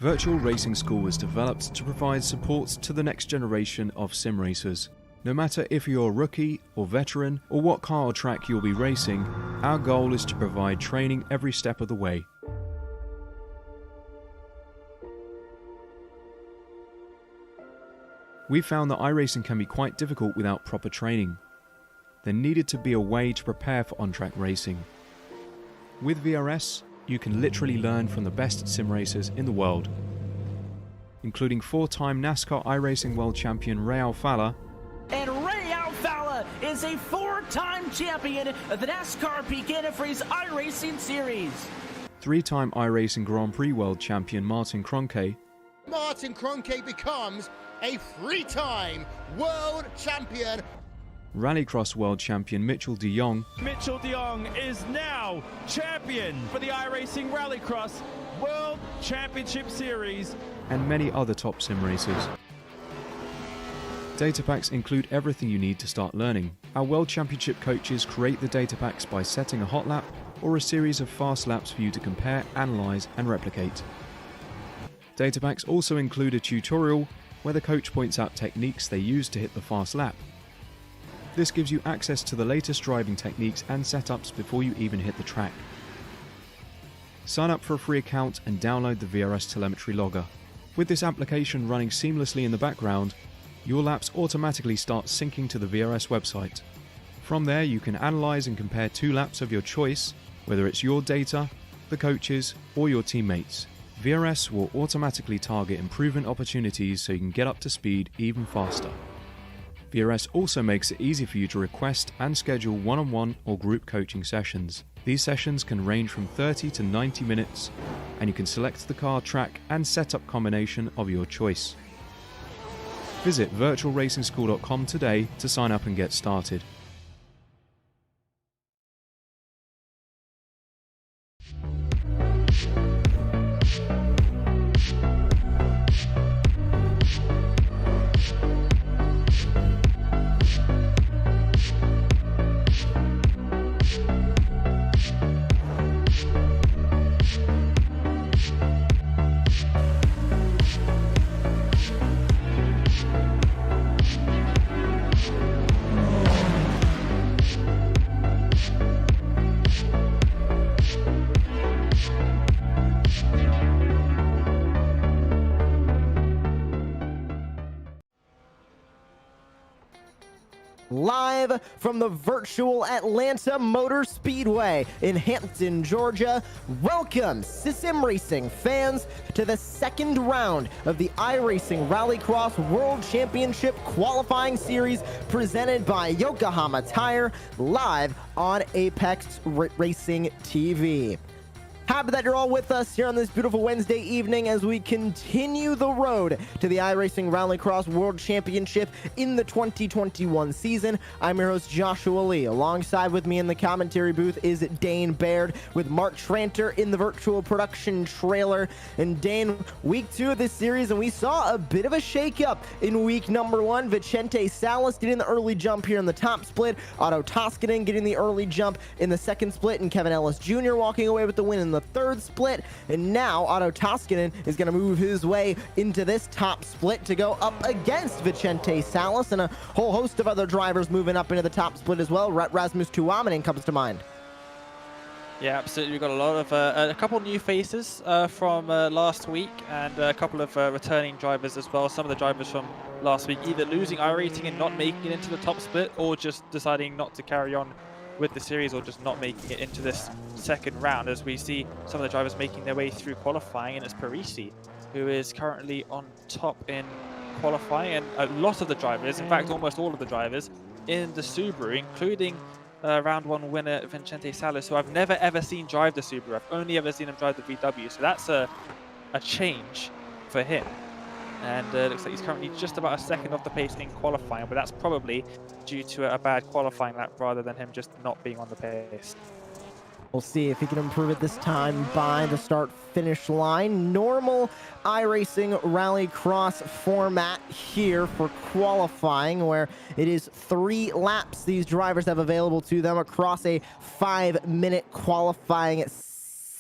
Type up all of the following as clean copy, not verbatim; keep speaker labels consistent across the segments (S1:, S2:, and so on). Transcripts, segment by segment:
S1: Virtual Racing School was developed to provide support to the next generation of sim racers. No matter if you're a rookie or veteran or what car or track you'll be racing, our goal is to provide training every step of the way. We found that iRacing can be quite difficult without proper training. There needed to be a way to prepare for on-track racing. With VRS, you can literally learn from the best sim racers in the world, including 4-time NASCAR iRacing World Champion Ray Alfala.
S2: And Ray Alfala is a 4-time champion of the NASCAR PK Antifreeze iRacing Series.
S1: 3-time iRacing Grand Prix World Champion Martin Kroenke.
S3: Martin Kroenke becomes a 3-time world champion.
S1: Rallycross World Champion Mitchell de Jong.
S4: Mitchell de Jong is now champion for the iRacing Rallycross World Championship Series.
S1: And many other top sim racers. Data packs include everything you need to start learning. Our World Championship coaches create the data packs by setting a hot lap or a series of fast laps for you to compare, analyze, and replicate. Data packs also include a tutorial where the coach points out techniques they use to hit the fast lap. This gives you access to the latest driving techniques and setups before you even hit the track. Sign up for a free account and download the VRS telemetry logger. With this application running seamlessly in the background, your laps automatically start syncing to the VRS website. From there, you can analyze and compare 2 laps of your choice, whether it's your data, the coaches, or your teammates. VRS will automatically target improvement opportunities so you can get up to speed even faster. VRS also makes it easy for you to request and schedule one-on-one or group coaching sessions. These sessions can range from 30 to 90 minutes, and you can select the car, track, and setup combination of your choice. Visit virtualracingschool.com today to sign up and get started.
S5: Live from the virtual Atlanta Motor Speedway in Hampton, Georgia, welcome sim racing fans to the second round of the iRacing Rallycross World Championship Qualifying Series presented by Yokohama Tire, live on Apex Racing TV. Happy that you're all with us here on this beautiful Wednesday evening as we continue the road to the iRacing Rallycross World Championship in the 2021 season. I'm your host, Joshua Lee. Alongside with me in the commentary booth is Dane Baird with Mark Tranter in the virtual production trailer. And Dane, week 2 of this series, and we saw a bit of a shakeup in week number 1. Vicente Salas getting the early jump here in the top split. Otto Toskanen getting the early jump in the second split, and Kevin Ellis Jr. walking away with the win in the third split. And now Otto Toskanen is going to move his way into this top split to go up against Vicente Salas, and a whole host of other drivers moving up into the top split as well. Rasmus Tuomainen comes to mind.
S6: Yeah, absolutely. We've got a lot of a couple new faces from last week, and a couple of returning drivers as well. Some of the drivers from last week either losing iRacing and not making it into the top split, or just deciding not to carry on with the series, or just not making it into this second round, as we see some of the drivers making their way through qualifying. And it's Parisi who is currently on top in qualifying, and a lot of the drivers, in fact almost all of the drivers in the Subaru, including round 1 winner Vicente Salas, who I've never ever seen drive the Subaru. I've only ever seen him drive the VW, so that's a change for him. And it looks like he's currently just about a second off the pace in qualifying, but that's probably due to a bad qualifying lap rather than him just not being on the pace.
S5: We'll see if he can improve it this time by the start-finish line. Normal iRacing Rallycross format here for qualifying, where it is 3 laps these drivers have available to them across a 5-minute qualifying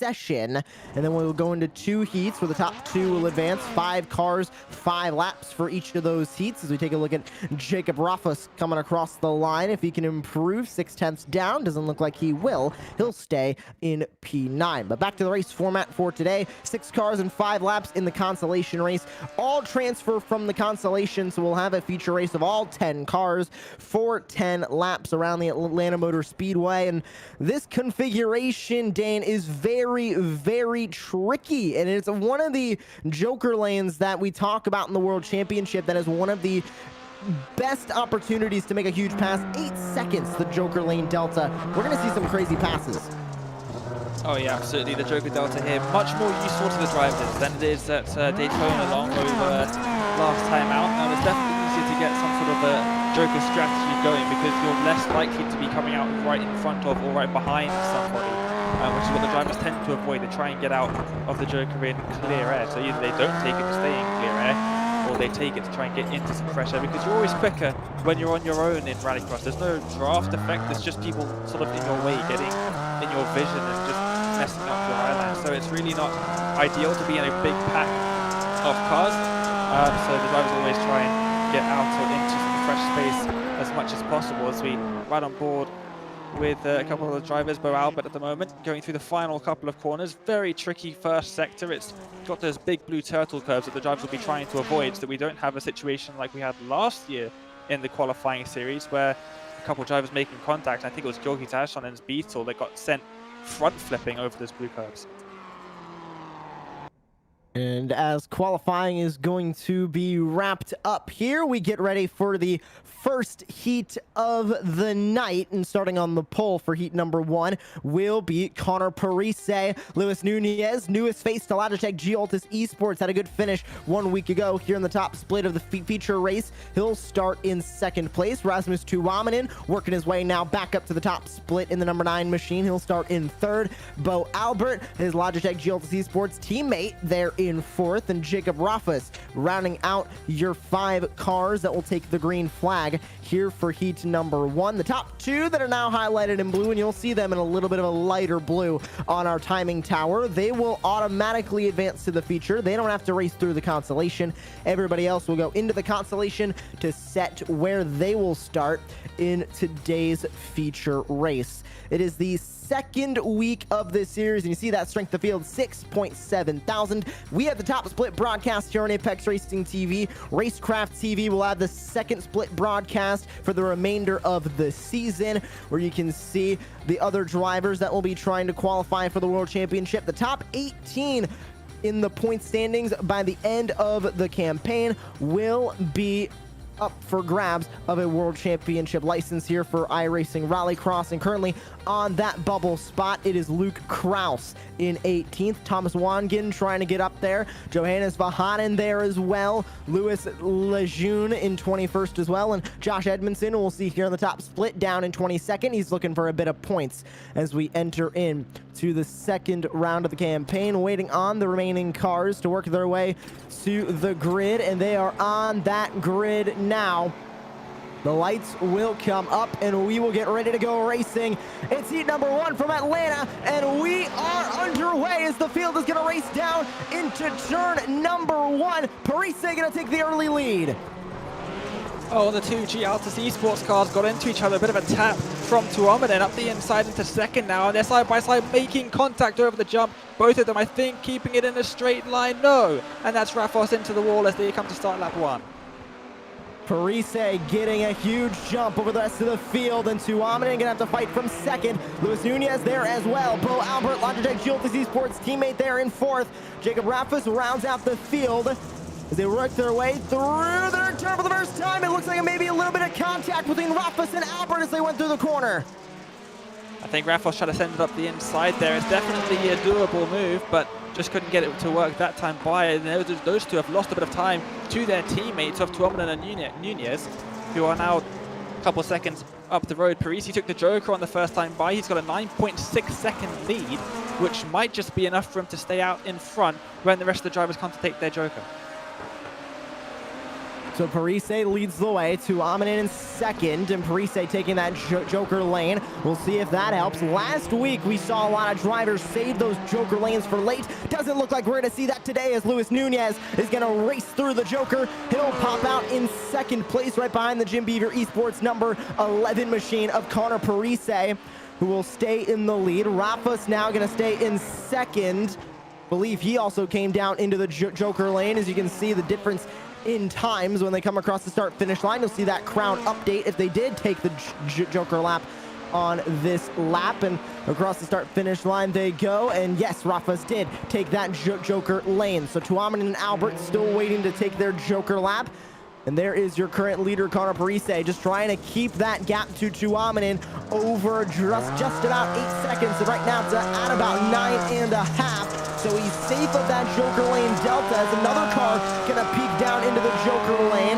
S5: session. And then we'll go into 2 heats where the top 2 will advance. 5 cars, 5 laps for each of those heats. As we take a look at Jacob Raffus coming across the line. If he can improve 6/10 down, doesn't look like he will. He'll stay in P9. But back to the race format for today. 6 cars and 5 laps in the consolation race. All transfer from the consolation, so we'll have a feature race of all 10 cars for 10 laps around the Atlanta Motor Speedway. And this configuration, Dane, is very, very tricky. And it's one of the Joker lanes that we talk about in the World Championship that is one of the best opportunities to make a huge pass. 8 seconds, the Joker lane delta. We're going to see some crazy passes.
S6: Oh yeah, absolutely. The Joker Delta here, much more useful to the drivers than it is at Daytona long over last time out. Now it's definitely easier to get some sort of a Joker strategy going because you're less likely to be coming out right in front of or right behind somebody, which is what the drivers tend to avoid. They try and get out of the Joker in clear air. So either they don't take it to stay in clear air, or they take it to try and get into some fresh air, because you're always quicker when you're on your own in Rallycross. There's no draft effect, there's just people sort of in your way, getting in your vision and just messing up your island. So it's really not ideal to be in a big pack of cars. So the drivers always try and get out or into some fresh space as much as possible. As we ride on board with a couple of the drivers, Bo Albert at the moment, going through the final couple of corners. Very tricky first sector. It's got those big blue turtle curves that the drivers will be trying to avoid, so that we don't have a situation like we had last year in the qualifying series, where a couple of drivers making contact. I think it was Georgi Tasson and his Beetle that got sent front flipping over those blue curves.
S5: And as qualifying is going to be wrapped up here, we get ready for the first heat of the night. And starting on the pole for heat number 1 will be Connor Parise. Luis Nunez, newest face to Logitech G-Altus Esports, had a good finish 1 week ago here in the top split of the feature race. He'll start in 2nd place. Rasmus Tuomainen working his way now back up to the top split in the number 9 machine. He'll start in 3rd. Bo Albert, his Logitech G-Altus Esports teammate, there in 4th. And Jacob Raffus rounding out your 5 cars that will take the green flag here for heat number 1. The top 2 that are now highlighted in blue, and you'll see them in a little bit of a lighter blue on our timing tower. They will automatically advance to the feature. They don't have to race through the consolation. Everybody else will go into the consolation to set where they will start in today's feature race. It is the 2nd week of this series, and you see that strength of field 6.7 thousand. We have the top split broadcast here on Apex Racing TV. Racecraft TV will have the 2nd split broadcast for the remainder of the season, where you can see the other drivers that will be trying to qualify for the World Championship. The top 18 in the point standings by the end of the campaign will be up for grabs of a World Championship license here for iRacing Rallycross. And currently on that bubble spot, it is Luke Kraus in 18th. Thomas Wangen trying to get up there. Johannes Vahanen there as well. Louis Lejeune in 21st as well. And Josh Edmondson, we'll see here on the top split, down in 22nd. He's looking for a bit of points as we enter in to the 2nd round of the campaign, waiting on the remaining cars to work their way to the grid. And they are on that grid now. The lights will come up and we will get ready to go racing. It's heat number 1 from Atlanta, and we are underway as the field is going to race down into turn number 1. Parise going to take the early lead.
S6: Oh, the 2 G-Altus Esports cars got into each other. A bit of a tap from Tuomainen up the inside into 2nd now, and they're side by side making contact over the jump. Both of them, I think, keeping it in a straight line. No, and that's Raffos into the wall as they come to start lap 1.
S5: Parise getting a huge jump over the rest of the field, and Tuomainen going to have to fight from 2nd. Luis Nunez there as well. Bo Albert, Logitech G-Altus Esports teammate there in 4th. Jacob Raffus rounds out the field as they work their way through their turn for the first time. It looks like maybe a little bit of contact between Raffus and Albert as they went through the corner.
S6: I think Raffos tried to send it up the inside there. It's definitely a doable move, but just couldn't get it to work that time by. And those 2 have lost a bit of time to their teammates of Tuomainen and Nunez, who are now a couple of seconds up the road. Parisi took the Joker on the first time by. He's got a 9.6 second lead, which might just be enough for him to stay out in front when the rest of the drivers come to take their Joker.
S5: So Parise leads the way, to Tuominen in second, and Parise taking that Joker lane. We'll see if that helps. Last week, we saw a lot of drivers save those Joker lanes for late. Doesn't look like we're going to see that today, as Luis Nunez is going to race through the Joker. He'll pop out in second place right behind the Jim Beaver Esports number 11 machine of Connor Parise, who will stay in the lead. Rafa's now going to stay in second. Believe he also came down into the Joker lane. As you can see, the difference in times when they come across the start-finish line. You'll see that crown update if they did take the Joker lap on this lap, and across the start-finish line they go. And yes, Rafa's did take that Joker lane. So Tuominen and Albert still waiting to take their Joker lap. And there is your current leader, Connor Parise, just trying to keep that gap to Tuominen over just about 8 seconds. So right now it's at about 9.5. So he's safe of that Joker lane delta, as another car gonna peek down into the Joker lane.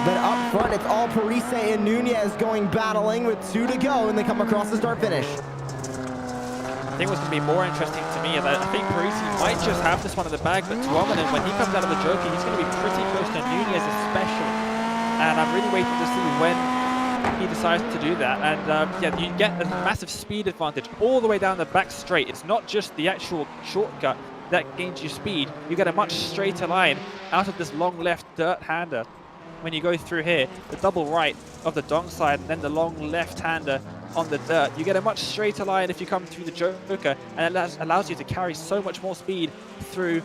S5: But up front, it's all Parise and Nunez going battling with 2 to go, and they come across the start finish.
S6: I think what's going to be more interesting to me is that I think Parise might just have this one in the bag, but Tuominen, when he comes out of the Joker, he's going to be pretty close to Nunez especially. And I'm really waiting to see when he decides to do that. And yeah, you get a massive speed advantage all the way down the back straight. It's not just the actual shortcut that gains you speed. You get a much straighter line out of this long left dirt-hander. When you go through here, the double right of the donk side and then the long left-hander on the dirt, you get a much straighter line if you come through the Joker, and it allows you to carry so much more speed through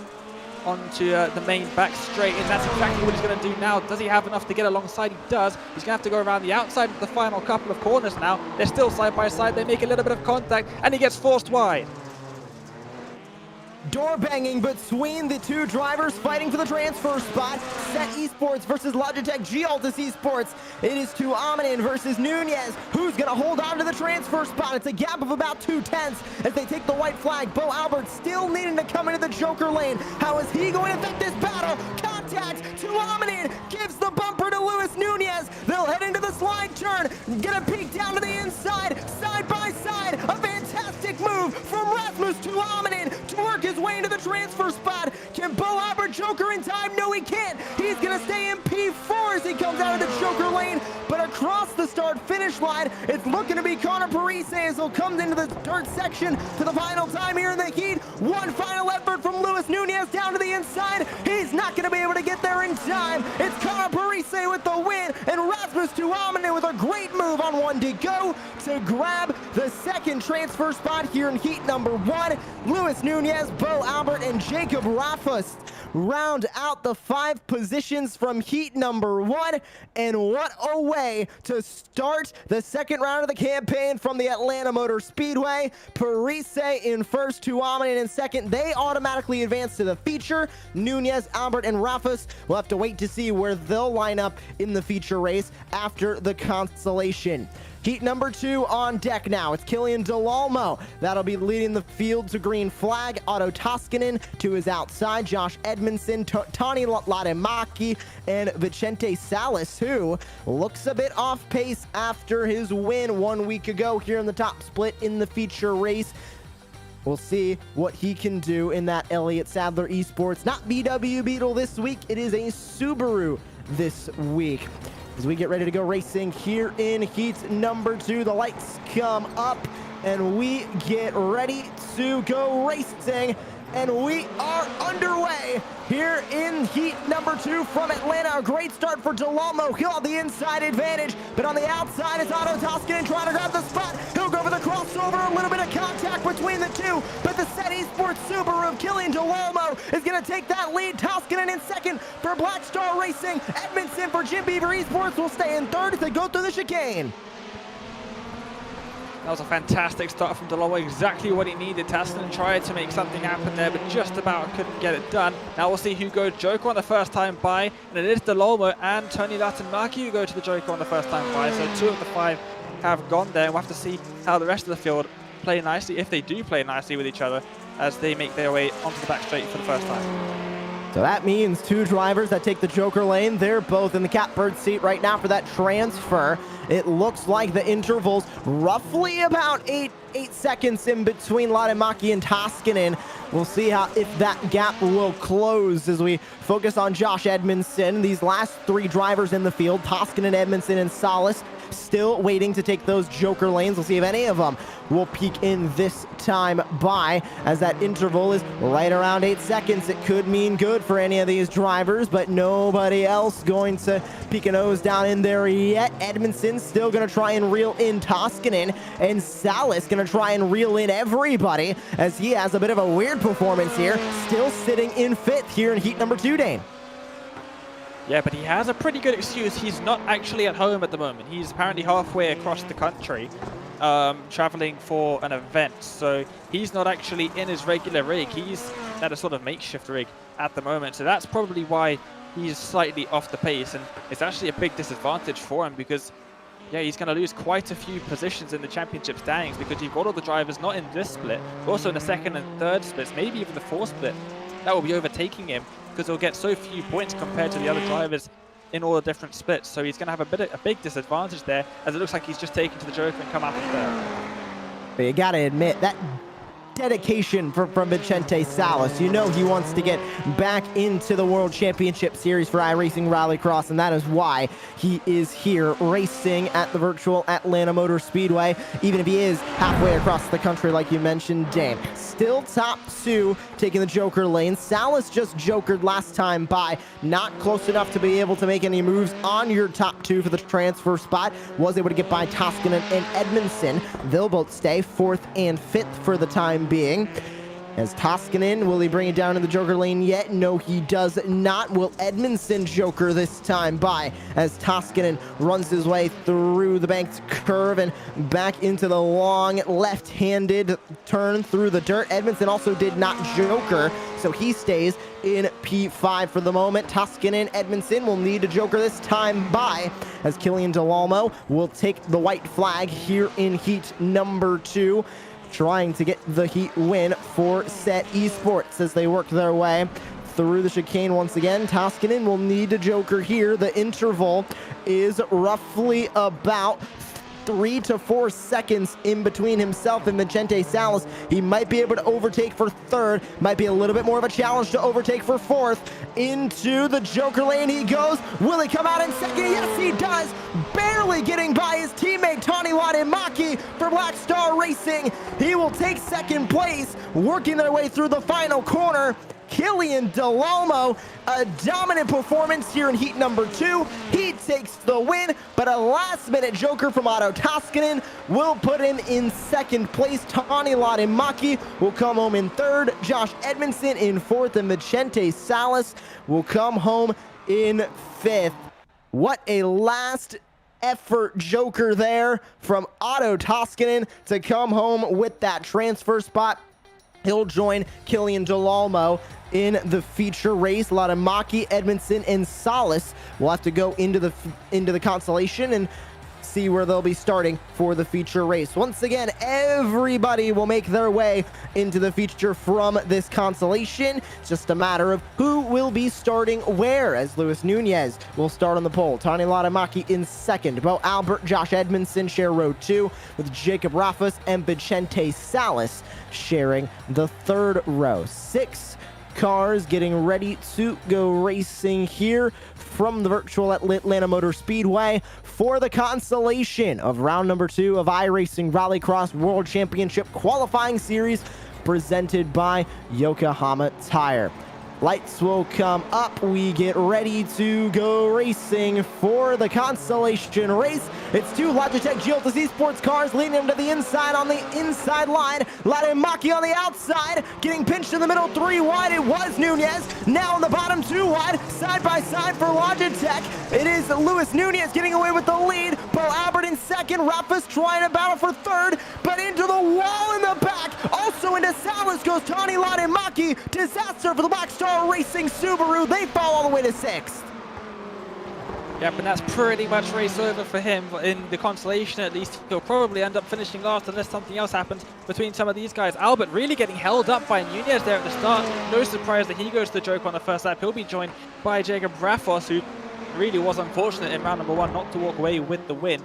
S6: onto the main back straight, and that's exactly what he's going to do now. Does he have enough to get alongside? He does. He's going to have to go around the outside of the final couple of corners now. They're still side by side. They make a little bit of contact, and he gets forced wide.
S5: Door banging between the two drivers fighting for the transfer spot. Set Esports versus Logitech G-Altus Esports. It is Tuominen versus Nunez. Who's going to hold on to the transfer spot? It's a gap of about 2/10 as they take the white flag. Bo Albert still needing to come into the Joker lane. How is he going to affect this battle? Contact. Tuominen gives the bumper to Luis Nunez. They'll head into the slide turn. Gonna peek down to the inside. Side by side. A fantastic move from Rasmus Tuominen to work his way into the transfer spot. Can Bo Albert Joker in time? No, he can't. He's gonna stay in P4 as he comes out of the Joker lane, but across the start-finish line, it's looking to be Connor Parise as he'll come into the dirt section for the final time here in the heat. One final effort from Luis Nunez down to the inside. He's not gonna be able to get there in time. It's Connor Parise with the win, and Rasmus Tuominen with a great move on 1 to go to grab the second transfer spot here in heat number 1. Luis Nunez, Bo Albert, and Jacob Rafus round out the 5 positions from heat number 1. And what a way to start the second round of the campaign from the Atlanta Motor Speedway. Parise in first, Tuominen in second. They automatically advance to the feature. Nunez, Albert, and Rafus will have to wait to see where they'll line up in the feature race after the consolation. Heat number 2 on deck now. It's Killian Delalmo that'll be leading the field to green flag. Otto Toskanen to his outside. Josh Edmondson, Tani Latemaki, and Vicente Salas, who looks a bit off pace after his win 1 week ago here in the top split in the feature race. We'll see what he can do in that Elliott Sadler Esports. Not BW Beetle this week. It is a Subaru this week. As we get ready to go racing here in heat number 2, the lights come up and we get ready to go racing. And we are underway here in heat number 2 from Atlanta. A great start for Delalmo. He'll have the inside advantage, but on the outside is Otto Toskanen trying to grab the spot. He'll go for the crossover, a little bit of contact between the two, but the Set Esports Subaru of Killian Delalmo is going to take that lead. Toskanen in second for Black Star Racing. Edmondson for Jim Beaver Esports will stay in third as they go through the chicane.
S6: That was a fantastic start from Delalmo, exactly what he needed. Toskanen tried to make something happen there, but just about couldn't get it done. Now we'll see who goes Joker on the first time by, and it is Delalmo and Tony Latemaki who go to the Joker on the first time by. So 2 of the 5 have gone there, and we'll have to see how the rest of the field play nicely, if they do play nicely with each other, as they make their way onto the back straight for the first time.
S5: So that means 2 drivers that take the Joker lane. They're both in the catbird seat right now for that transfer. It looks like the intervals roughly about 8 seconds in between Latemaki and Toskanen. We'll see if that gap will close as we focus on Josh Edmondson. These last 3 drivers in the field, Toskinen, Edmondson, and Salas, still waiting to take those Joker lanes. We'll see if any of them will peak in this time by, as that interval is right around 8 seconds. It could mean good for any of these drivers, but nobody else going to peek a nose down in there yet. Edmondson still going to try and reel in Toskinen, and Salas going to try and reel in everybody as he has a bit of a weird performance here, still sitting in 5th here in heat number 2, Dane.
S6: Yeah, but he has a pretty good excuse. He's not actually at home at the moment. He's apparently halfway across the country, traveling for an event. So he's not actually in his regular rig. He's at a sort of makeshift rig at the moment. So that's probably why he's slightly off the pace. And it's actually a big disadvantage for him because, yeah, he's going to lose quite a few positions in the championship standings because you've got all the drivers not in this split, but also in the 2nd and 3rd splits, maybe even the 4th split, that will be overtaking him, because he'll get so few points compared to the other drivers in all the different splits. So he's going to have a big disadvantage there, as it looks like he's just taken to the Joker and come out of third.
S5: But you got to admit, that dedication from Vicente Salas. You know he wants to get back into the World Championship Series for iRacing Rallycross, and that is why he is here racing at the virtual Atlanta Motor Speedway, even if he is halfway across the country like you mentioned, Dane. Still top 2, taking the Joker lane. Salas just jokered last time by, not close enough to be able to make any moves on your top 2 for the transfer spot. Was able to get by Toskinen and Edmondson. They'll both stay 4th and 5th for the time being. As Toskinen, will he bring it down in the Joker lane yet? No, he does not. Will Edmondson Joker this time by, as Toskinen runs his way through the banked curve and back into the long left-handed turn through the dirt. Edmondson also did not Joker, so he stays in P5 for the moment. Toskinen, Edmondson will need to Joker this time by, as Killian Delalmo will take the white flag here in heat number 2. Trying to get the heat win for Set Esports as they work their way through the chicane once again. Toskinen will need to Joker here. The interval is roughly about 3 to 4 seconds in between himself and Vicente Salas. He might be able to overtake for 3rd. Might be a little bit more of a challenge to overtake for 4th. Into the Joker lane he goes. Will he come out in 2nd? Yes, he does. Barely getting by his teammate Tani Wadimaki for Black Star Racing. He will take 2nd place, working their way through the final corner. Killian Delalmo, a dominant performance here in heat number 2. He takes the win, but a last-minute Joker from Otto Toskinen will put him in 2nd place. Tani Wadimaki will come home in 3rd. Josh Edmondson in 4th, and Vicente Salas will come home in 5th. What a last effort Joker there from Otto Toskinen to come home with that transfer spot. He'll join Killian Delalmo in the feature race. Wadimaki, Edmondson, and Salas will have to go into the consolation and see where they'll be starting for the feature race. Once again, everybody will make their way into the feature from this consolation. It's just a matter of who will be starting where, as Luis Nunez will start on the pole. Tani Wadimaki in 2nd. Bo Albert, Josh Edmondson share row 2, with Jacob Rafus and Vicente Salas sharing the 3rd row. 6 cars getting ready to go racing here from the virtual Atlanta Motor Speedway for the consolation of round number 2 of iRacing Rallycross World Championship Qualifying Series, presented by Yokohama Tire. Lights will come up. We get ready to go racing for the consolation race. It's 2 Logitech Geotis Esports cars leading them to the inside on the inside line. Wadimaki on the outside, getting pinched in the middle 3 wide. It was Nunez. Now on the bottom 2 wide, side by side for Logitech. It is Luis Nunez getting away with the lead. Bo Albert in 2nd. Rafus trying to battle for 3rd, but into the wall in the back. Also into Salas goes Tani Wadimaki. Disaster for the Black Star Racing Subaru. They fall all the way to 6th.
S6: Yeah, but that's pretty much race over for him in the consolation. At least he'll probably end up finishing last unless something else happens between some of these guys. Albert really getting held up by Nunez there at the start. No surprise that he goes to the Joker on the first lap. He'll be joined by Jacob Rafos, who really was unfortunate in round number 1 not to walk away with the win.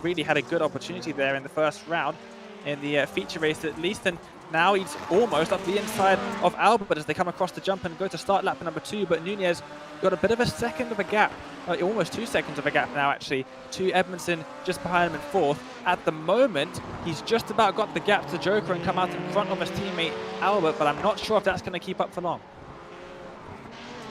S6: Really had a good opportunity there in the first round in the feature race at least. And Now he's almost up the inside of Albert as they come across the jump and go to start lap number 2, but Nunez got a bit of a second of a gap, almost 2 seconds of a gap now actually, to Edmondson just behind him in 4th. At the moment, he's just about got the gap to Joker and come out in front of his teammate Albert, but I'm not sure if that's going to keep up for long.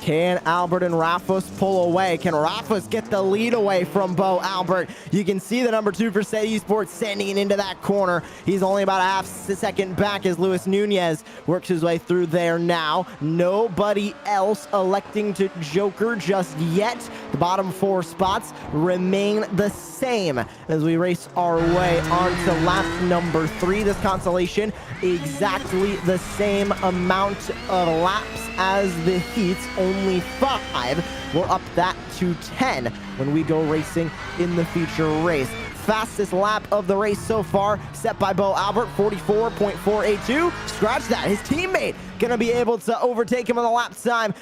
S5: Can Albert and Rafus pull away? Can Rafus get the lead away from Bo Albert? You can see the number 2 for Set Esports sending it into that corner. He's only about a half second back as Luis Nunez works his way through there now. Nobody else electing to Joker just yet. The bottom 4 spots remain the same as we race our way onto lap number 3. This consolation, exactly the same amount of laps as the heats, only 5. We'll up that to 10 when we go racing in the feature race. Fastest lap of the race so far set by Bo Albert, 44.482. Scratch that, his teammate gonna be able to overtake him on the lap time,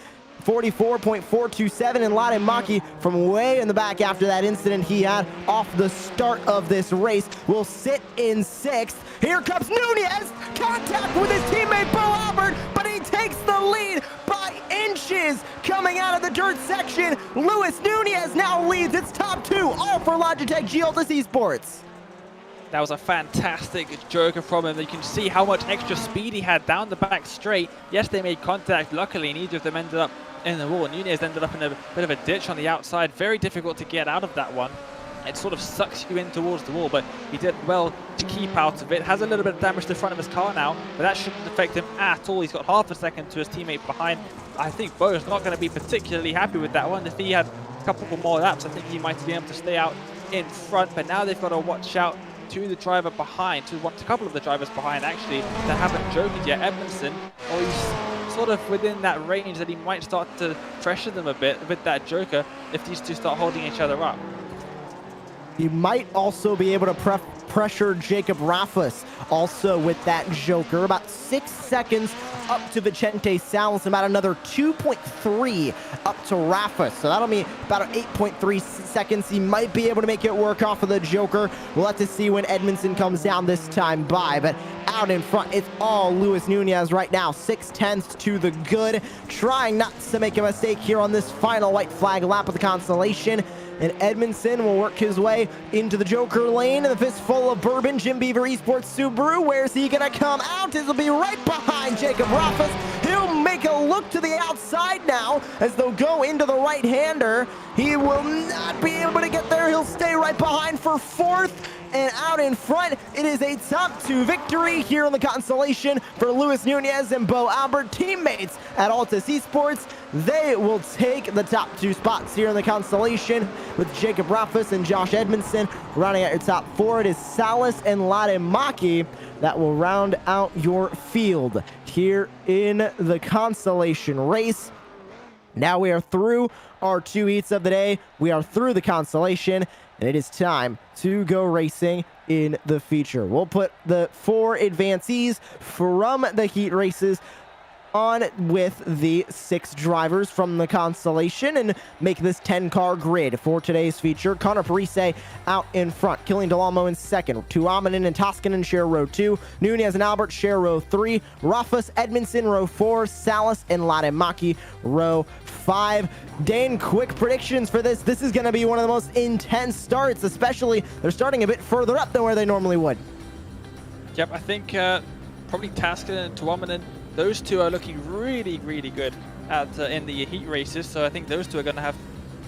S5: 44.427, and Lade Maki from way in the back after that incident he had off the start of this race will sit in 6th. Here comes Nunez, contact with his teammate Bo Albert, but he takes the lead by inches coming out of the dirt section. Luis Nunez now leads its top 2, all for Logitech G Altus Esports.
S6: That was a fantastic Joker from him. You can see how much extra speed he had down the back straight. Yes, they made contact. Luckily, neither of them ended up in the wall. Nunez ended up in a bit of a ditch on the outside. Very difficult to get out of that one. It sort of sucks you in towards the wall, but he did well to keep out of it. Has a little bit of damage to the front of his car now, but that shouldn't affect him at all. He's got half a second to his teammate behind. I think Bo's not going to be particularly happy with that one. If he had a couple more laps, I think he might be able to stay out in front, but now they've got to watch out to the driver behind, to a couple of the drivers behind actually, that haven't jokered yet. Edmondson, he's sort of within that range that he might start to pressure them a bit with that Joker if these two start holding each other up.
S5: He might also be able to pressure Jacob Rafus also with that Joker. About 6 seconds up to Vicente Salas, about another 2.3 up to Rafus. So that'll be about 8.3 seconds. He might be able to make it work off of the Joker. We'll have to see when Edmondson comes down this time by, but out in front, it's all Luis Nunez right now. 6/10 to the good, trying not to make a mistake here on this final white flag lap of the consolation. And Edmondson will work his way into the Joker lane in the fistful of bourbon. Jim Beaver Esports Subaru, where's he gonna come out? It'll be right behind Jacob Rafus. He'll make a look to the outside now as they'll go into the right-hander. He will not be able to get there. He'll stay right behind for 4th. And out in front, it is a top 2 victory here in the consolation for Luis Nunez and Bo Albert, teammates at Altus Esports. They will take the top 2 spots here in the consolation with Jacob Rafus and Josh Edmondson rounding out your top 4. It is Salas and Lade Maki that will round out your field here in the consolation race. Now we are through our 2 heats of the day. We are through the consolation, and it is time to go racing in the feature. We'll put the 4 advancees from the heat races on with the 6 drivers from the consolation and make this 10-car grid for today's feature. Connor Parise out in front, Killian Delamo in second. Tuomainen and Toskanen share row 2. Nunez and Albert share row 3. Rafus, Edmondson row 4. Salas and Lade Maki row 5. Dane, quick predictions for this. This is going to be one of the most intense starts, especially they're starting a bit further up than where they normally would.
S6: Yep, I think probably Toskanen and Tuomainen, those two are looking really, really good at in the heat races. So I think those two are going to have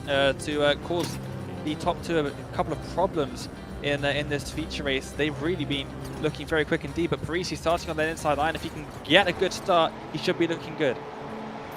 S6: to cause the top 2 a couple of problems in this feature race. They've really been looking very quick and deep. But Parisi starting on that inside line, if he can get a good start, he should be looking good.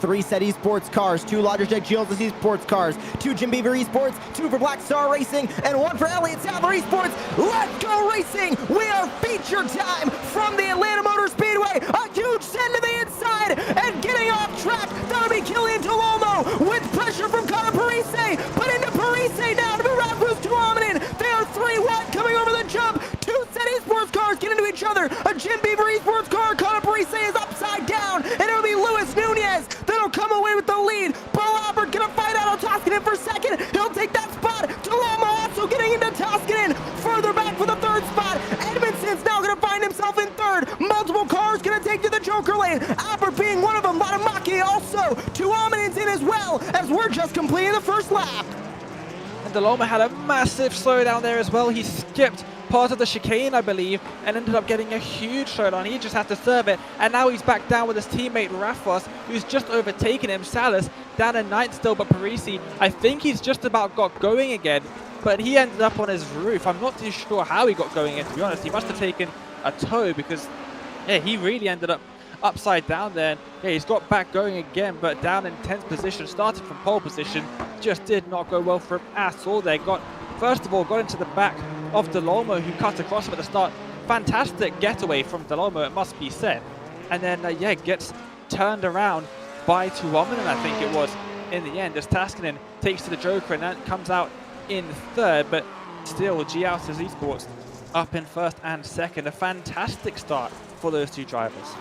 S5: 3 Set Esports cars, 2 Logitech G Altus Esports cars, 2 Jim Beaver Esports, 2 for Black Star Racing, and 1 for Elliott Sadler Esports. Let's go racing! We are feature time from the Atlanta Motor Speedway. A huge send to the inside and getting off track. That'll be Killian Tolomo with pressure from Connor Parise, but into Parise now to be Rafus Tuomainen. They are 3 wide coming over the jump. 2 Set Esports cars get into each other. A Jim Beaver Esports car, Connor Parise is upside down, and it'll be Luis Nunez that'll come away with the lead. Bo Albert gonna fight out on Toskanen for second. He'll take that spot. Tolomo also getting into Toskanen. Further back for the 3rd spot. Edmondson's now gonna find himself in 3rd. Multiple cars as we're just completing the first lap.
S6: And Delorme had a massive slowdown there as well. He skipped part of the chicane, I believe, and ended up getting a huge slowdown. He just had to serve it, and now he's back down with his teammate Rafos, who's just overtaken him. Salas down in 9th still, but Parisi, I think he's just about got going again, but he ended up on his roof. I'm not too sure how he got going again, to be honest. He must have taken a tow, because yeah, he really ended up upside down there. And, yeah, he's got back going again, but down in 10th position, started from pole position, just did not go well for him at all there. First of all, got into the back of Delorme, who cut across him at the start. Fantastic getaway from Delorme, it must be said. And then, yeah, gets turned around by Tuominen, I think it was, in the end, as Taskinen takes to the Joker and that comes out in 3rd, but still, G-Outers Esports up in 1st and 2nd. A fantastic start for those two drivers.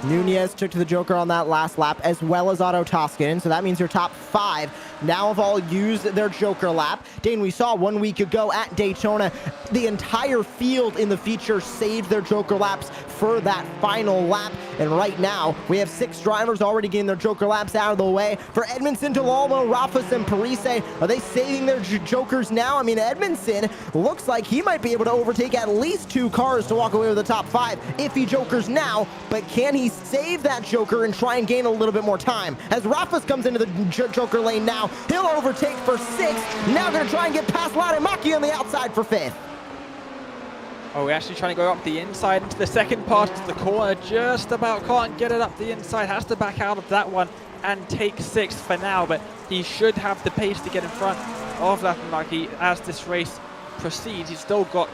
S5: Nunez took to the Joker on that last lap, as well as Otto Toskinen, so that means your top 5 now have all used their Joker lap. Dane, we saw 1 week ago at Daytona, the entire field in the feature saved their Joker laps for that final lap, and right now we have 6 drivers already getting their Joker laps out of the way. For Edmondson, Delorme, Rafos, and Parise, are they saving their Jokers now? I mean, Edmondson looks like he might be able to overtake at least 2 cars to walk away with the top 5 if he Jokers now, but can he save that Joker and try and gain a little bit more time? As Rafos comes into the Joker lane now, he'll overtake for 6th. Now going to try and get past Larimaki on the outside for 5th.
S6: Oh, we're actually trying to go up the inside into the second part of the corner. Just about can't get it up the inside. Has to back out of that one and take 6th for now. But he should have the pace to get in front of Larimaki as this race proceeds. He's still got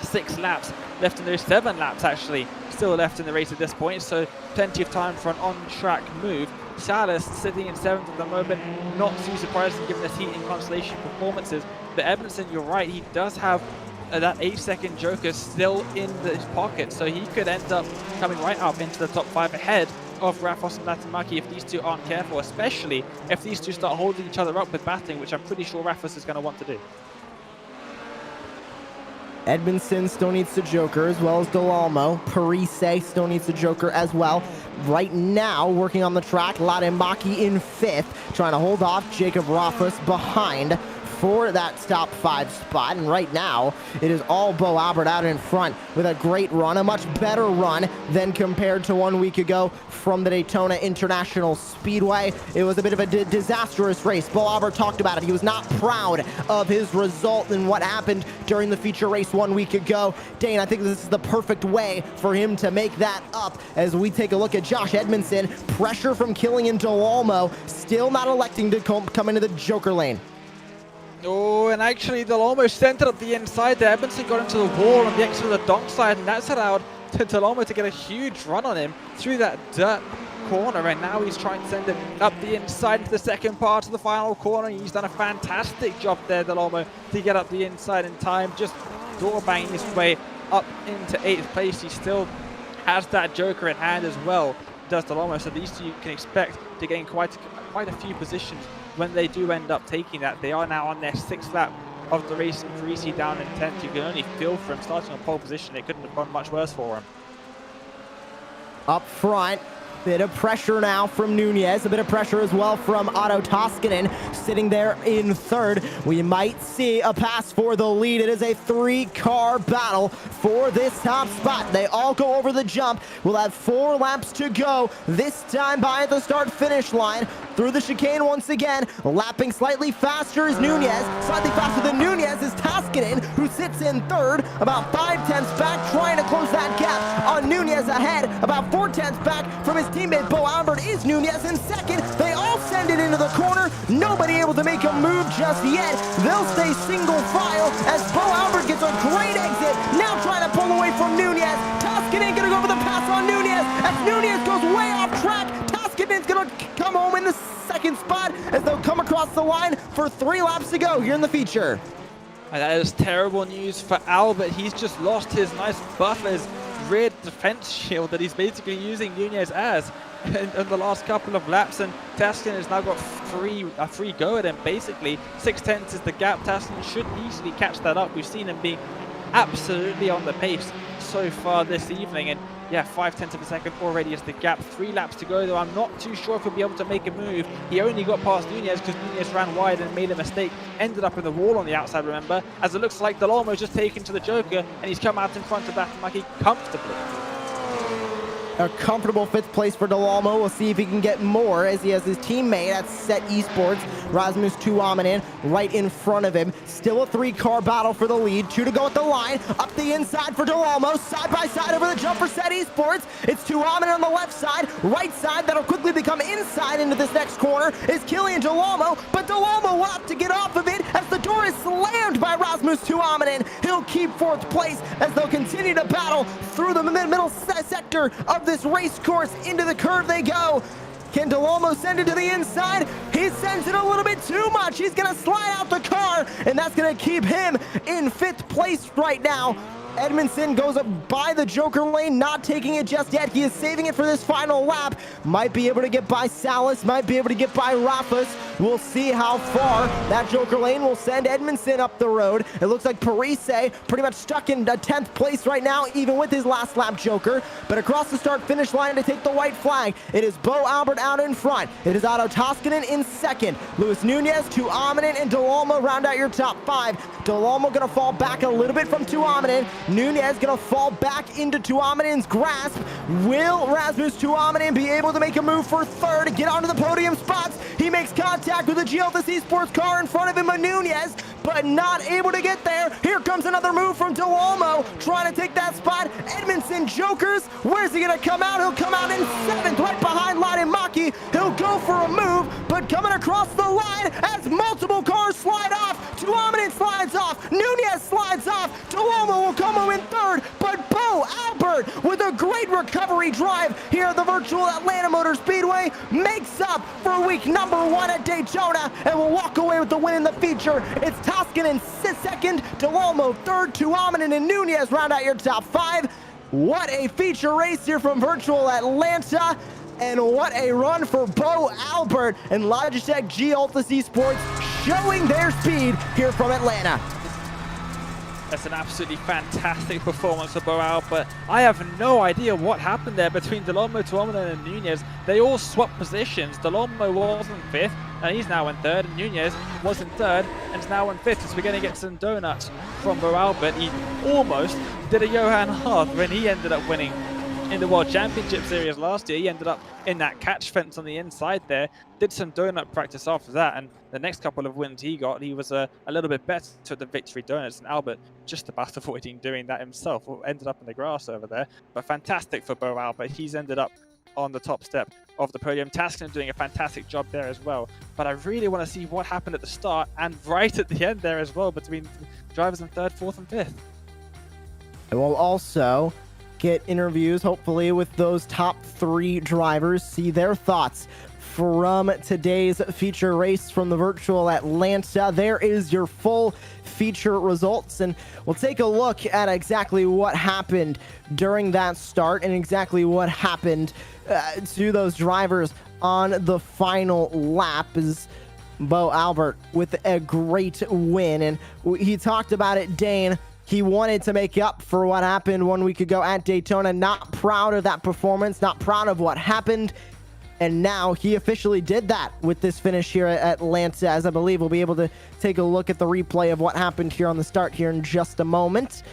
S6: 6 laps left in those 7 laps actually still left in the race at this point, so plenty of time for an on-track move. Salas sitting in 7th at the moment, not too surprising given his heat and consolation performances. But Edmondson, you're right, he does have that 8-second Joker still in his pocket, so he could end up coming right up into the top 5 ahead of Rafos and Latimaki if these two aren't careful, especially if these two start holding each other up with batting, which I'm pretty sure Rafos is going to want to do.
S5: Edmondson still needs the Joker, as well as Delorme. Parise still needs the Joker as well. Right now, working on the track, Latimaki in 5th, trying to hold off Jacob Rafos behind for that top 5 spot. And right now, it is all Bo Albert out in front with a great run, a much better run than compared to 1 week ago from the Daytona International Speedway. It was a bit of a disastrous race. Bo Albert talked about it. He was not proud of his result and what happened during the feature race 1 week ago. Dane, I think this is the perfect way for him to make that up as we take a look at Josh Edmondson. Pressure from Killian Delorme, still not electing to come into the Joker lane.
S6: Oh, and actually Delorme centered up the inside there. Edmondson got into the wall on the exit of the donk side, and that's allowed Delorme to get a huge run on him through that dirt corner, and now he's trying to send it up the inside into the second part of the final corner. He's done a fantastic job there, Delorme, to get up the inside in time, just door banging his way up into 8th place. He still has that Joker in hand as well, does Delorme, so these two you can expect to gain quite a few positions when they do end up taking that. They are now on their 6th lap of the race. Parisi down in 10th. You can only feel for him starting on pole position. It couldn't have gone much worse for him.
S5: Up front, bit of pressure now from Nunez, a bit of pressure as well from Otto Toskinen sitting there in 3rd. We might see a pass for the lead. It is a 3-car battle for this top spot. They all go over the jump. We'll have 4 laps to go, this time by the start-finish line. Through the chicane once again, lapping slightly faster is Nunez. Slightly faster than Nunez is Toskinen, who sits in 3rd, about 5/10 back, trying to close that gap on Nunez ahead, about 4/10 back from his teammate Bo Albert is Nunez in 2nd. They all send it into the corner. Nobody able to make a move just yet. They'll stay single file as Bo Albert gets a great exit. Now trying to pull away from Nunez. Toskinen gonna go for the pass on Nunez as Nunez goes way off track. Toskinen's gonna come home in the 2nd spot as they'll come across the line for 3 laps to go here in the feature.
S6: And that is terrible news for Albert. He's just lost his nice buffers rear defense shield that he's basically using Nunez as in the last couple of laps, and Taskinen has now got a free go at him basically. 6/10 is the gap. Taskinen should easily catch that up. We've seen him being absolutely on the pace so far this evening, and Yeah, 5/10 of a second already is the gap. 3 laps to go, though. I'm not too sure if he'll be able to make a move. He only got past Nunez because Nunez ran wide and made a mistake. Ended up in the wall on the outside, remember? As it looks like Delormo's just taken to the Joker, and he's come out in front of Batamaki comfortably.
S5: A comfortable 5th place for Delormo. We'll see if he can get more as he has his teammate at Set Esports, Rasmus Tuominen, right in front of him. Still a 3-car battle for the lead. 2 to go at the line. Up the inside for Delormo. Side by side over the jump for Set Esports. It's Tuominen on the left side. Right side that'll quickly become inside into this next corner is Killian Delormo, but Delormo will have to get off of it as the door is slammed by Rasmus Tuominen. He'll keep 4th place as they'll continue to battle through the middle sector of this race course. Into the curve they go. Can Delormo send it to the inside? He sends it a little bit too much. He's going to slide out the car, and that's going to keep him in 5th place right now. Edmondson goes up by the Joker lane, not taking it just yet. He is saving it for this final lap. Might be able to get by Salas, might be able to get by Rafas. We'll see how far that Joker lane will send Edmondson up the road. It looks like Parise pretty much stuck in 10th place right now, even with his last lap Joker. But across the start-finish line to take the white flag, it is Bo Albert out in front. It is Otto Toskanen in second. Luis Nunez, Tuominen, and Delormo round out your top 5. Delormo gonna fall back a little bit from Tuominen. Nunez gonna fall back into Tuominen's grasp. Will Rasmus Tuominen be able to make a move for 3rd, get onto the podium spots? He makes contact with the Geothis Esports car in front of him, Nunez, but not able to get there. Here comes another move from Delormo, trying to take that spot. Edmondson Jokers, where's he gonna come out? He'll come out in 7th, right behind Maki. He'll go for a move, but coming across the line as multiple cars slide off. Tuominen slides off, Nunez slides off, Delormo will come in 3rd, but Bo Albert with a great recovery drive here at the virtual Atlanta Motor Speedway makes up for week number 1 at Daytona and will walk away with the win in the feature. It's Toskanen 2nd, Delormo 3rd, Tuominen and Nunez round out your top 5. What a feature race here from virtual Atlanta. And what a run for Bo Albert and Logitech Geothis Esports showing their speed here from Atlanta.
S6: That's an absolutely fantastic performance for Bo Albert. I have no idea what happened there between Delormo, Tuominen, and Nunez. They all swapped positions. Delormo was in 5th, and he's now in 3rd. And Nunez was in 3rd, and is now in 5th. So we're going to get some donuts from Bo Albert. He almost did a Johan Hart when he ended up winning in the World Championship Series last year. He ended up in that catch fence on the inside there, did some donut practice after that, and the next couple of wins he got, he was a little bit better at the victory donuts, and Albert just about avoiding doing that himself, ended up in the grass over there. But fantastic for Bo Albert. He's ended up on the top step of the podium. Taskman doing a fantastic job there as well. But I really want to see what happened at the start and right at the end there as well between drivers in 3rd, 4th, and 5th.
S5: And we'll also get interviews, hopefully, with those top 3 drivers, see their thoughts from today's feature race from the virtual Atlanta. There is your full feature results, and we'll take a look at exactly what happened during that start and exactly what happened to those drivers on the final lap. Is Bo Albert with a great win, and he talked about it, Dane. He wanted to make up for what happened 1 week ago at Daytona. Not proud of that performance, not proud of what happened. And now he officially did that with this finish here at Atlanta, as I believe we'll be able to take a look at the replay of what happened here on the start here in just a moment.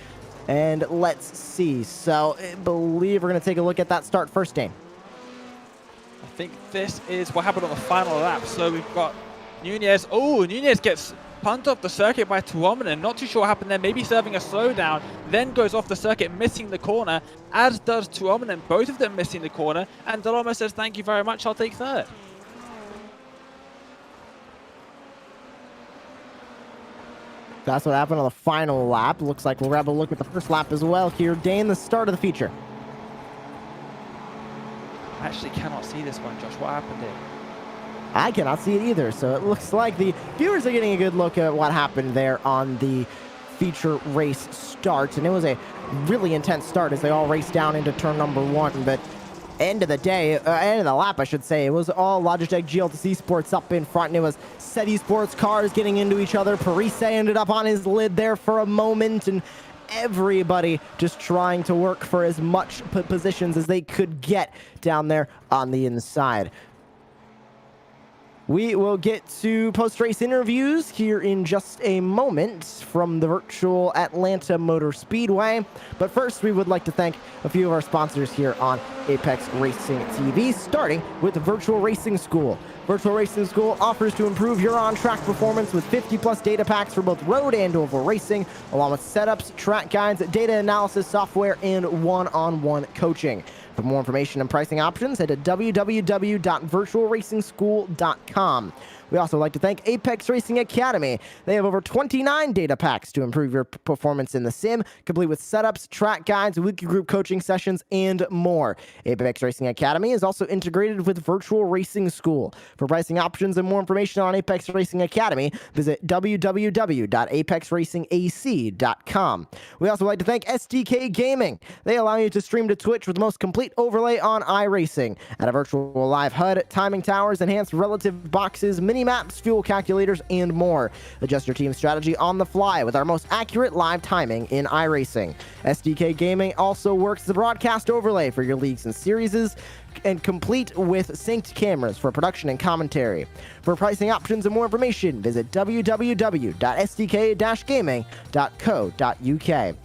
S5: And let's see. So I believe we're going to take a look at that start first, Dane.
S6: I think this is what happened on the final lap. So we've got Nunez. Oh, Nunez gets pumped off the circuit by Tuominen. Not too sure what happened there. Maybe serving a slowdown. Then goes off the circuit, missing the corner, as does Tuominen. Both of them missing the corner. And Delormo says, thank you very much. I'll take 3rd.
S5: That's what happened on the final lap. Looks like we'll grab a look at the first lap as well here. Dane, the start of the feature.
S6: I actually cannot see this one, Josh. What happened here?
S5: I cannot see it either, so it looks like the viewers are getting a good look at what happened there on the feature race start. And it was a really intense start as they all raced down into turn number 1. But end of the day, end of the lap, I should say, it was all Logitech Geothis Esports up in front, and it was Set Esports cars getting into each other. Parise ended up on his lid there for a moment, and everybody just trying to work for as much positions as they could get down there on the inside. We will get to post-race interviews here in just a moment from the virtual Atlanta Motor Speedway. But first, we would like to thank a few of our sponsors here on Apex Racing TV, starting with Virtual Racing School. Virtual Racing School offers to improve your on-track performance with 50+ data packs for both road and oval racing, along with setups, track guides, data analysis software, and one-on-one coaching. For more information and pricing options, head to www.virtualracingschool.com. We also like to thank Apex Racing Academy. They have over 29 data packs to improve your performance in the sim, complete with setups, track guides, weekly group coaching sessions, and more. Apex Racing Academy is also integrated with Virtual Racing School. For pricing options and more information on Apex Racing Academy, visit www.apexracingac.com. We also like to thank SDK Gaming. They allow you to stream to Twitch with the most complete overlay on iRacing. At a virtual live HUD, timing towers, enhanced relative boxes, mini maps, fuel calculators, and more. Adjust your team strategy on the fly with our most accurate live timing in iRacing. SDK Gaming also works the broadcast overlay for your leagues and series, and complete with synced cameras for production and commentary. For pricing options and more information, visit www.sdk-gaming.co.uk.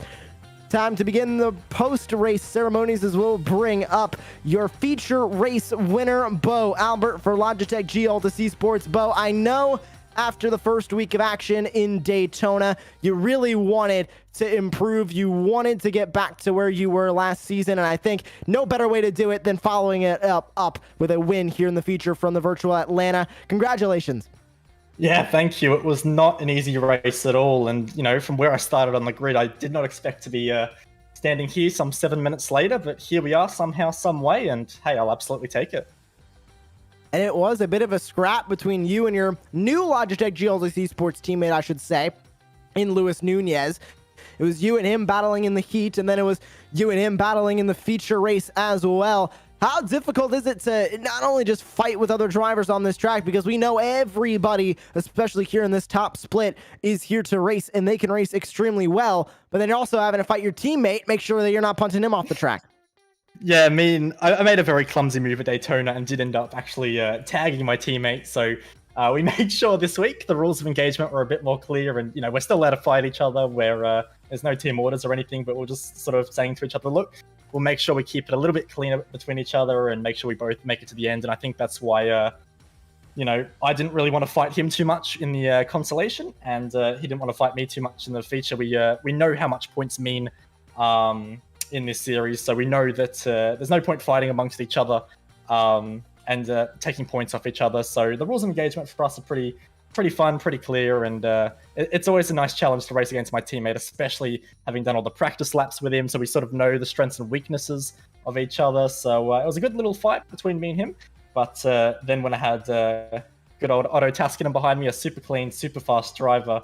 S5: Time to begin the post-race ceremonies as we'll bring up your feature race winner, Bo Albert, for Logitech G Altus Esports. Bo, I know after the first week of action in Daytona, you really wanted to improve. You wanted to get back to where you were last season, and I think no better way to do it than following it up with a win here in the feature from the virtual Atlanta. Congratulations.
S7: Yeah, thank you. It was not an easy race at all. And, you know, from where I started on the grid, I did not expect to be standing here some 7 minutes later. But here we are somehow, some way. And, hey, I'll absolutely take it.
S5: And it was a bit of a scrap between you and your new Logitech G Altus Esports teammate, I should say, in Luis Nunez. It was you and him battling in the heat, and then it was you and him battling in the feature race as well. How difficult is it to not only just fight with other drivers on this track, because we know everybody, especially here in this top split, is here to race, and they can race extremely well, but then you're also having to fight your teammate, make sure that you're not punting him off the track.
S7: Yeah, I mean, I made a very clumsy move at Daytona and did end up actually tagging my teammate, so we made sure this week the rules of engagement were a bit more clear, and, you know, we're still allowed to fight each other where there's no team orders or anything, but we're just sort of saying to each other, look, we'll make sure we keep it a little bit cleaner between each other and make sure we both make it to the end. And I think that's why, you know, I didn't really want to fight him too much in the consolation, and he didn't want to fight me too much in the feature. We know how much points mean in this series, so we know that there's no point fighting amongst each other and taking points off each other. So the rules of engagement for us are pretty fun, pretty clear, and it's always a nice challenge to race against my teammate, especially having done all the practice laps with him, so we sort of know the strengths and weaknesses of each other. So it was a good little fight between me and him, but then when I had good old Otto Taskinen behind me, a super clean, super fast driver,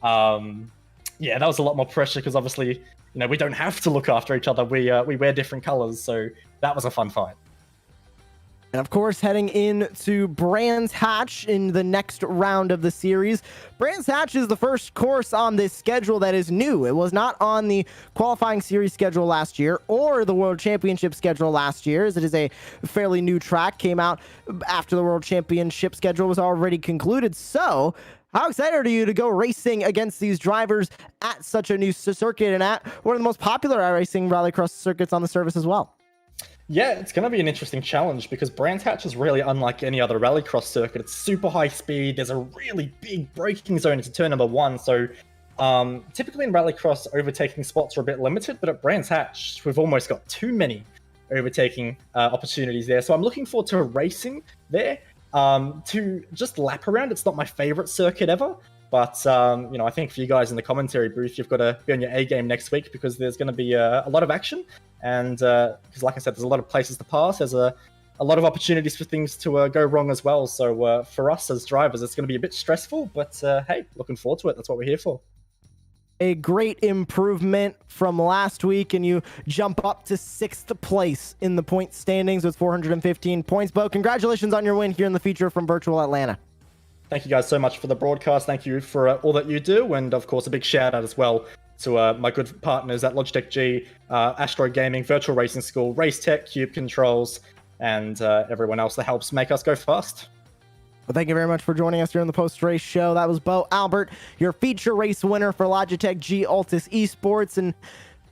S7: yeah, that was a lot more pressure, because obviously, you know, we don't have to look after each other. We wear different colors, so that was a fun fight.
S5: And of course, heading into Brands Hatch in the next round of the series. Brands Hatch is the first course on this schedule that is new. It was not on the qualifying series schedule last year or the World Championship schedule last year, as it is a fairly new track. Came out after the World Championship schedule was already concluded. So, how excited are you to go racing against these drivers at such a new circuit and at one of the most popular iRacing rallycross circuits on the service as well?
S7: Yeah, it's going to be an interesting challenge, because Brands Hatch is really unlike any other rallycross circuit. It's super high speed. There's a really big braking zone into turn number 1. So typically in rallycross, overtaking spots are a bit limited, but at Brands Hatch, we've almost got too many overtaking opportunities there. So I'm looking forward to racing there to just lap around. It's not my favorite circuit ever, but you know, I think for you guys in the commentary booth, you've got to be on your A game next week, because there's going to be a lot of action. And because, like I said, there's a lot of places to pass. There's a lot of opportunities for things to go wrong as well. So for us as drivers, it's going to be a bit stressful. But hey, looking forward to it. That's what we're here for.
S5: A great improvement from last week, and you jump up to 6th place in the point standings with 415 points. Bo, congratulations on your win here in the feature from Virtual Atlanta.
S7: Thank you guys so much for the broadcast. Thank you for all that you do. And of course, a big shout out as well to my good partners at Logitech G, Asteroid Gaming, Virtual Racing School, Race Tech, Cube Controls, and everyone else that helps make us go fast.
S5: Well, thank you very much for joining us here on the post-race show. That was Bo Albert, your feature race winner for Logitech G Altus Esports. And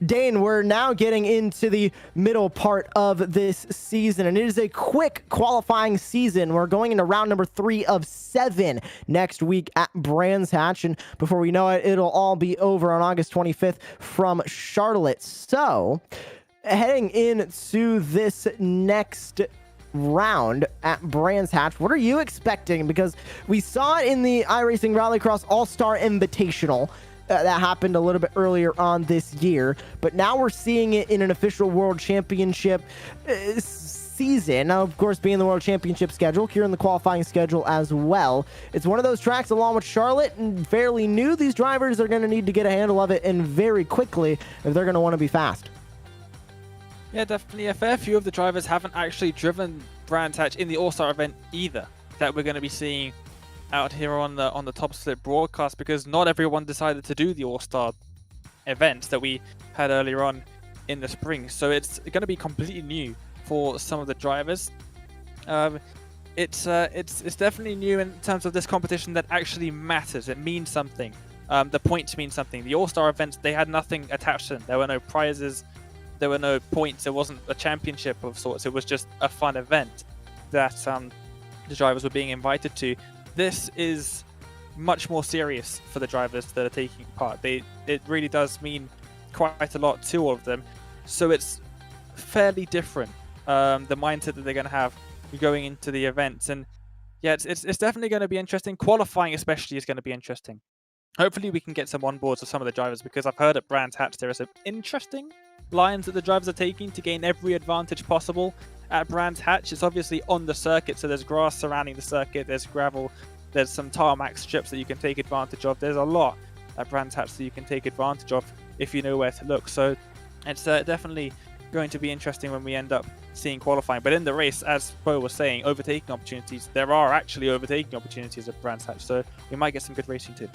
S5: Dane, we're now getting into the middle part of this season, and it is a quick qualifying season. We're going into round number 3 of 7 next week at Brands Hatch, and before we know it, it'll all be over on August 25th from Charlotte. So, heading into this next round at Brands Hatch, what are you expecting? Because we saw it in the iRacing Rallycross All-Star Invitational that happened a little bit earlier on this year, but now we're seeing it in an official World Championship season. Now, of course, being the World Championship schedule, here in the qualifying schedule as well. It's one of those tracks, along with Charlotte, and fairly new. These drivers are going to need to get a handle of it, and very quickly, if they're going to want to be fast.
S6: Yeah, definitely. A fair few of the drivers haven't actually driven Brands Hatch in the All-Star event either, that we're going to be seeing out here on the Top Split broadcast, because not everyone decided to do the All-Star events that we had earlier on in the spring. So it's going to be completely new for some of the drivers. It's definitely new in terms of this competition that actually matters. It means something. The points mean something. The All-Star events, they had nothing attached to them. There were no prizes. There were no points. It wasn't a championship of sorts. It was just a fun event that the drivers were being invited to. This is much more serious for the drivers that are taking part. It really does mean quite a lot to all of them. So it's fairly different, the mindset that they're going to have going into the events. And yeah, it's definitely going to be interesting. Qualifying especially is going to be interesting. Hopefully we can get some onboards of some of the drivers, because I've heard at Brands Hatch there are some interesting lines that the drivers are taking to gain every advantage possible at Brands Hatch. It's obviously on the circuit, so there's grass surrounding the circuit, there's gravel, there's some tarmac strips that you can take advantage of. There's a lot at Brands Hatch that you can take advantage of if you know where to look. So it's definitely going to be interesting when we end up seeing qualifying. But in the race, as Bo was saying, overtaking opportunities, there are actually overtaking opportunities at Brands Hatch, so we might get some good racing too.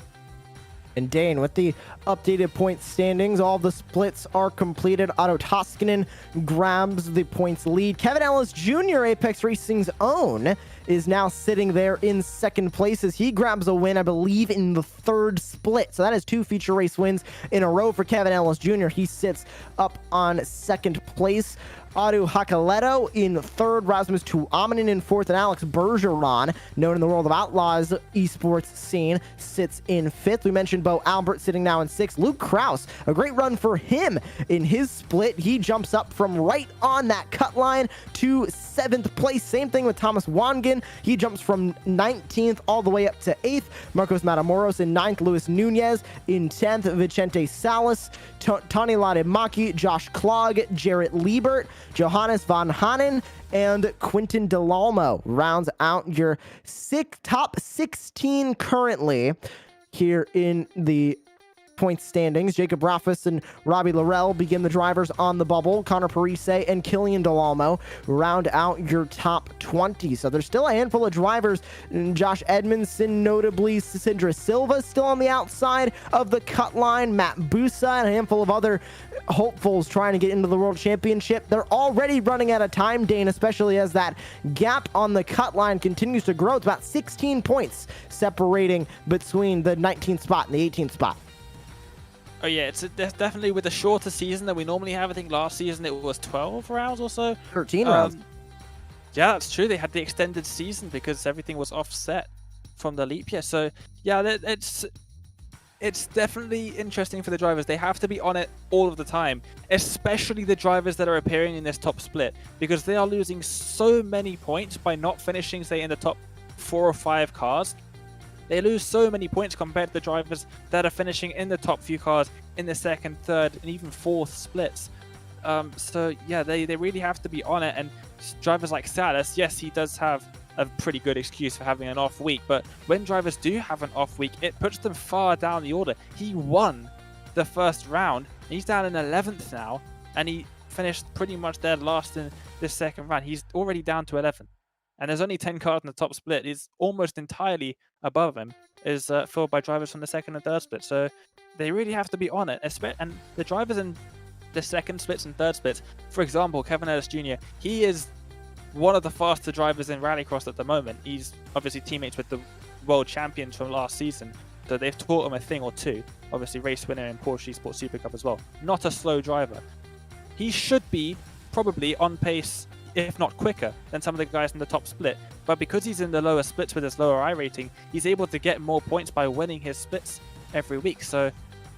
S5: And Dane, with the updated point standings, all the splits are completed. Otto Toskanen grabs the points lead. Kevin Ellis Jr., Apex Racing's own, is now sitting there in second place as he grabs a win, I believe, in the third split. So that is 2 feature race wins in a row for Kevin Ellis Jr. He sits up on second place. Adu Hakaleto in third, Rasmus Tuominen in fourth, and Alex Bergeron, known in the World of Outlaws esports scene, sits in fifth. We mentioned Bo Albert sitting now in sixth. Luke Kraus, a great run for him in his split. He jumps up from right on that cut line to seventh place. Same thing with Thomas Wangen. He jumps from 19th all the way up to 8th. Marcos Matamoros in 9th. Luis Nunez in 10th. Vicente Salas, Tony Lademaki, Josh Klog, Jarrett Liebert, Johannes Van Hanen, and Quinton Delalmo rounds out your top 16 currently here in the point standings. Jacob Raffus and Robbie Laurel begin the drivers on the bubble. Connor Parise and Killian Delalmo round out your top 20. So there's still a handful of drivers. Josh Edmondson, notably Sindra Silva, still on the outside of the cut line. Matt Busa and a handful of other hopefuls trying to get into the World Championship. They're already running out of time, Dane, especially as that gap on the cut line continues to grow. It's about 16 points separating between the 19th spot and the 18th spot.
S6: Oh yeah, it's definitely with a shorter season than we normally have. I think last season it was 12 rounds or so.
S5: 13 rounds.
S6: Yeah, that's true. They had the extended season because everything was offset from the leap year. So yeah, it's definitely interesting for the drivers. They have to be on it all of the time, especially the drivers that are appearing in this top split, because they are losing so many points by not finishing, say, in the top 4 or 5 cars. They lose so many points compared to the drivers that are finishing in the top few cars in the second, third, and even fourth splits. So yeah, they really have to be on it. And drivers like Salas, yes, he does have a pretty good excuse for having an off week, but when drivers do have an off week, it puts them far down the order. He won the first round. He's down in 11th now, and he finished pretty much dead last in this second round. He's already down to 11th. And there's only 10 cars in the top split. He's almost entirely above him. is filled by drivers from the second and third split. So they really have to be on it. And the drivers in the second splits and third splits, for example, Kevin Ellis Jr., he is one of the faster drivers in Rallycross at the moment. He's obviously teammates with the world champions from last season, so they've taught him a thing or two. Obviously race winner in Porsche Esports Super Cup as well. Not a slow driver. He should be probably on pace, if not quicker, than some of the guys in the top split. But because he's in the lower splits with his lower I rating, he's able to get more points by winning his splits every week. So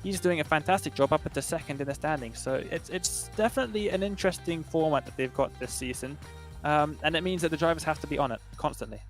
S6: he's doing a fantastic job up at the second in the standings. So it's definitely an interesting format that they've got this season. And it means that the drivers have to be on it constantly.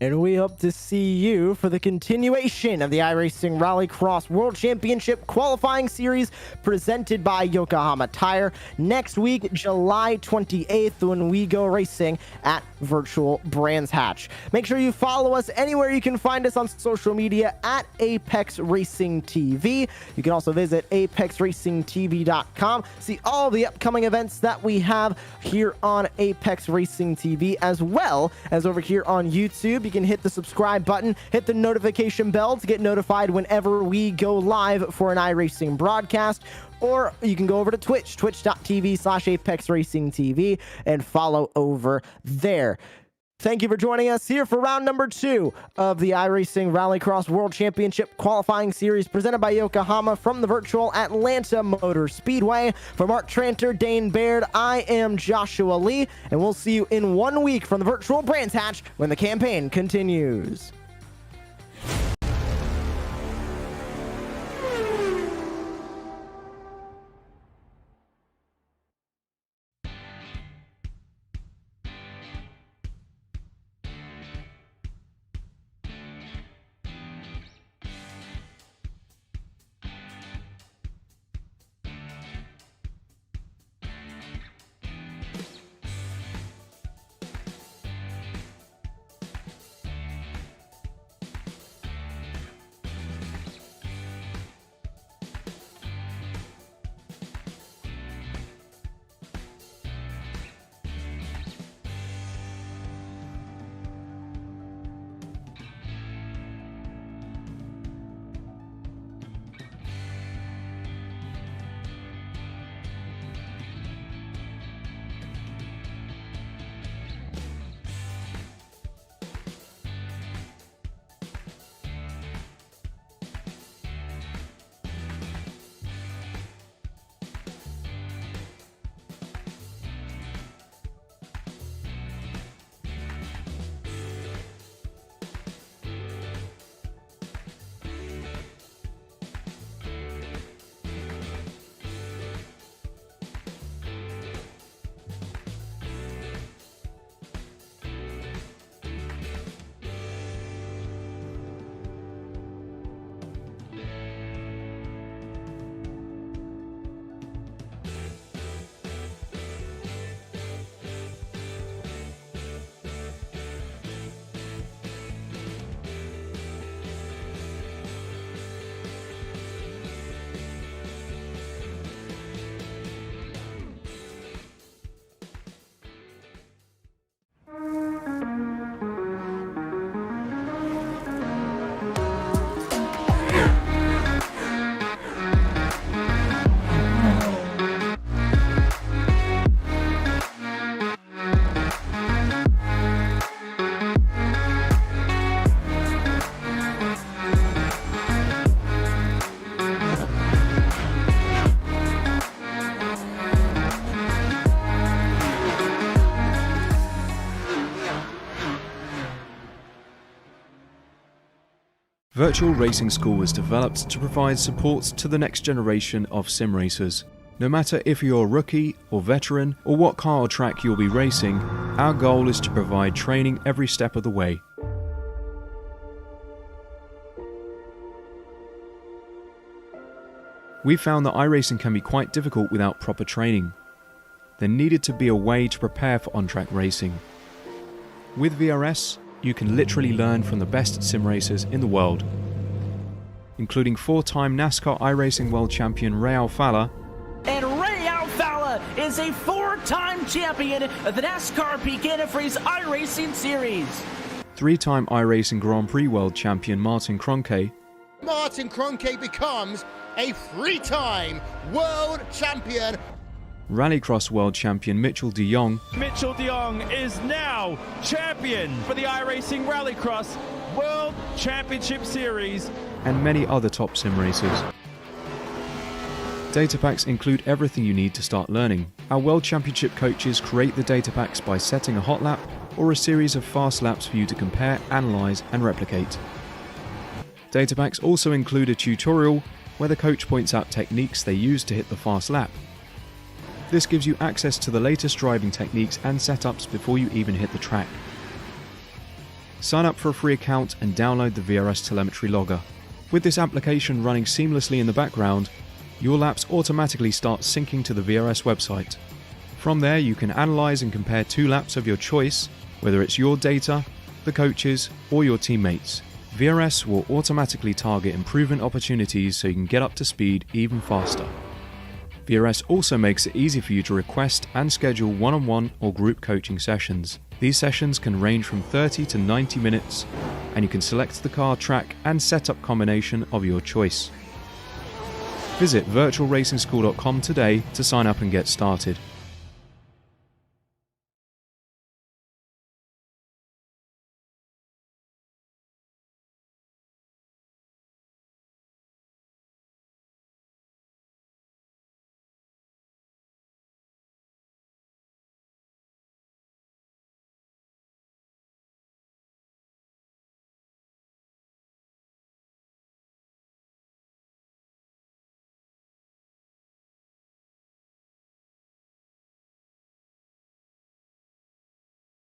S5: And we hope to see you for the continuation of the iRacing Rallycross World Championship qualifying series presented by Yokohama Tire next week, July 28th, when we go racing at Virtual Brands Hatch. Make sure you follow us anywhere you can find us on social media at Apex Racing TV. You can also visit apexracingtv.com, see all the upcoming events that we have here on Apex Racing TV, as well as over here on YouTube. You can hit the subscribe button, hit the notification bell to get notified whenever we go live for an iRacing broadcast, or you can go over to Twitch, twitch.tv/ApexRacingTV, and follow over there. Thank you for joining us here for round number 2 of the iRacing Rallycross World Championship qualifying series presented by Yokohama from the virtual Atlanta Motor Speedway. For Mark Tranter, Dane Baird, I am Joshua Lee, and we'll see you in 1 week from the virtual Brands Hatch when the campaign continues.
S1: Virtual Racing School was developed to provide support to the next generation of sim racers. No matter if you're a rookie or veteran or what car or track you'll be racing, our goal is to provide training every step of the way. We found that iRacing can be quite difficult without proper training. There needed to be a way to prepare for on-track racing. With VRS, you can literally learn from the best sim racers in the world, including 4-time NASCAR iRacing World Champion Ray Alfala.
S2: And Ray Alfala is a 4-time champion of the NASCAR Peak Antifreeze iRacing Series.
S1: 3-time iRacing Grand Prix World Champion Martin Kroenke,
S3: Martin Kroenke becomes a 3-time world champion.
S1: Rallycross World Champion Mitchell de Jong,
S4: Mitchell de Jong is now champion for the iRacing Rallycross World Championship Series.
S1: and many other top sim racers. Data packs include everything you need to start learning. Our World Championship coaches create the data packs by setting a hot lap or a series of fast laps for you to compare, analyze, and replicate. Data packs also include a tutorial where the coach points out techniques they use to hit the fast lap. This gives you access to the latest driving techniques and setups before you even hit the track. Sign up for a free account and download the VRS telemetry logger. With this application running seamlessly in the background, your laps automatically start syncing to the VRS website. From there, you can analyze and compare 2 laps of your choice, whether it's your data, the coaches, or your teammates. VRS will automatically target improvement opportunities so you can get up to speed even faster. VRS also makes it easy for you to request and schedule one-on-one or group coaching sessions. These sessions can range from 30 to 90 minutes, and you can select the car, track, and setup combination of your choice. Visit virtualracingschool.com today to sign up and get started.